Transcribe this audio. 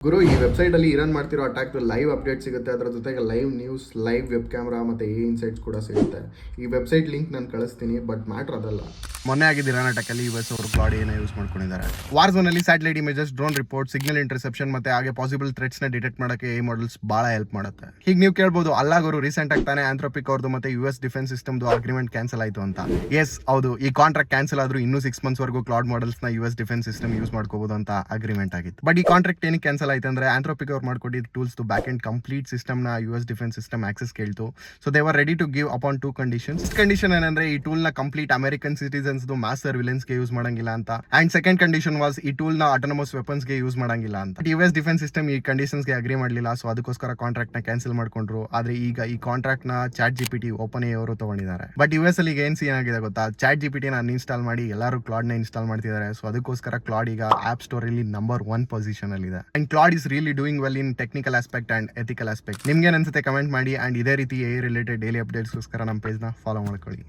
ಗುರು, ಈ ವೆಬ್ಸೈಟ್ ಅಲ್ಲಿ ರನ್ ಮಾಡ್ತಿರೋ ಅಟ್ಯಾಕ್ ಲೈವ್ ಅಪ್ಡೇಟ್ ಸಿಗುತ್ತೆ. ಅದರ ಜೊತೆಗೆ live news, live web camera ಮತ್ತೆ ಇನ್ಸೈಟ್ಸ್ ಕೂಡ ಸಿಗುತ್ತೆ. ಈ ವೆಬ್ಸೈಟ್ ಲಿಂಕ್ ನಾನು ಕಳಿಸ್ತೀನಿ, ಬಟ್ ಮ್ಯಾಟ್ರ್ ಅದಲ್ಲ. ಮೊನ್ನೆ ಆಗಿದ್ದ ಇರಾನ್ ಅಟ್ಯಾಕ್ ಅಲ್ಲಿ ಯುಎಸ್ ಅವರು ಕ್ಲಾಡ್ ಏನ ಯೂಸ್ ಮಾಡ್ಕೊಂಡಿದ್ದಾರೆ. ವಾರ್ ಝೋನ್ ಅಲ್ಲಿ satellite images, drone report, signal intersection ಮತ್ತೆ ಹಾಗೆ ಪಾಸಿಬಲ್ ಥ್ರೆಟ್ಸ್ ನ ಡಿಟೆಕ್ಟ್ ಮಾಡಕ್ಕೆ ಈ ಮಾಡೆಲ್ಸ್ ಬಹಳ ಹೆಲ್ಪ್ ಮಾಡುತ್ತೆ. ಈಗ ನೀವು ಕೇಳಬಹುದು, ಅಲ್ಲಾಗವರು ರೀಸೆಂಟ್ ಆಗಿ ತಾನೇ ಆಂಥ್ರೋಪಿಕ್ ಅವ್ರದ್ದು ಮತ್ತೆ ಯುಎಸ್ ಡಿಫೆನ್ಸ್ ಸಿಸ್ಟಮ್ದು ಅಗ್ರಿಮೆಂಟ್ ಕ್ಯಾನ್ಸಲ್ ಆಯ್ತು ಅಂತ. ಎಸ್, ಹೌದು, ಈ ಕಾಂಟ್ರಾಕ್ಟ್ ಕ್ಯಾನ್ಸಲ್ ಆದ್ರೂ ಇನ್ನೂ 6 months ವರೆಗೂ ಕ್ಲಾಡ್ ಮಾಡೆಲ್ಸ್ ನ ಯುಎಸ್ ಡಿಫೆನ್ಸ್ ಸಿಸ್ಟಮ್ ಯೂಸ್ ಮಾಡ್ಕೋಬಹುದು ಅಂತ ಅಗ್ರಿಮೆಂಟ್ ಆಗಿತ್ತು. ಬಟ್ ಈ ಕಾಂಟ್ರಾಕ್ಟ್ ಏನಕ್ಕೆ ಕ್ಯಾನ್ಸಲ್ ಆಯ್ತು ಅಂದ್ರೆ ಆಂಥ್ರೋಪಿಕ್ ಅವ್ರು ಮಾಡ್ಕೊಟ್ಟಿದ್ದ tools back and complete system ನ ಯುಎಸ್ ಡಿಫೆನ್ಸ್ ಸಿಸ್ಟಮ್ ಆಕ್ಸೆಸ್ ಕೇಳ್ತು. So they were ready to give upon 2 conditions. Condition ಏನಂದ್ರೆ ಈ ಟೂಲ್ ನ complete American citizens mass surveillance ಗೆ ಯೂಸ್ ಮಾಡಂಗಿಲ್ಲ ಅಂತ. ಅಂಡ್ ಸೆಕೆಂಡ್ ಕಂಡೀಷನ್ ವಾಸ್ ಈ ಟೂಲ್ ನ ಆಟೋನಮಸ್ ವೆಪನ್ಸ್ ಗೆ ಯೂಸ್ ಮಾಡಂಗಿಲ್ಲ ಅಂತ. ಯುಎಸ್ ಡಿಫೆನ್ಸ್ ಸಿಸ್ಟಮ್ ಈ ಕಂಡೀಷನ್ಸ್ ಗೆ ಅಗ್ರಿ ಮಾಡಲಿಲ್ಲ. ಸೊ ಅದಕ್ಕೋಸ್ಕರ ಕಾಂಟ್ರಾಕ್ಟ್ ನ ಕ್ಯಾನ್ಸಲ್ ಮಾಡ್ಕೊಂಡ್ರು. ಆದ್ರೆ ಈಗ ಈ ಕಾಂಟ್ರಾಕ್ಟ್ ನ ಚಾಟ್ ಜಿಪಿಟಿ ಓಪನ್ ಅವರು ತಗೊಂಡಿದ್ದಾರೆ. ಬಟ್ ಯುಎಸ್ ಅಲ್ಲಿ ಏನ್ ಏನಾಗಿದೆ ಗೊತ್ತಾ, ಚಾಟ್ ಜಿಪಿಟಿ ನ ಅನ್ಇನ್ಸ್ಟಾಲ್ ಮಾಡಿ ಎಲ್ಲರೂ ಕ್ಲಾಡ್ ನ ಇನ್ಸ್ಟಾಲ್ ಮಾಡ್ತಿದ್ದಾರೆ. ಸೊ ಅದಕ್ಕೋಸ್ಕರ ಕ್ಲಾಡ್ ಈಗ ಆಪ್ ಸ್ಟೋರ್ ಅಲ್ಲಿ ನಂಬರ್ 1 ಪೊಸಿಷನ್ ಅಲ್ಲಿ ಇದೆ. And Cloud is really doing well in technical aspect and ethical aspect. ನಿಮ್ಗೆ ಅನ್ಸುತ್ತೆ ಕಮೆಂಟ್ ಮಾಡಿ. ಅಂಡ್ ಇದೇ ರೀತಿ AI ರಿಲೇಟೆಡ್ ಡೈಲಿ ಅಪ್ಡೇಟ್ಸ್ಗೋಸ್ಕರ ನಮ್ಮ ಪೇಜ್ ನ ಫಾಲೋ ಮಾಡ್ಕೊಳ್ಳಿ.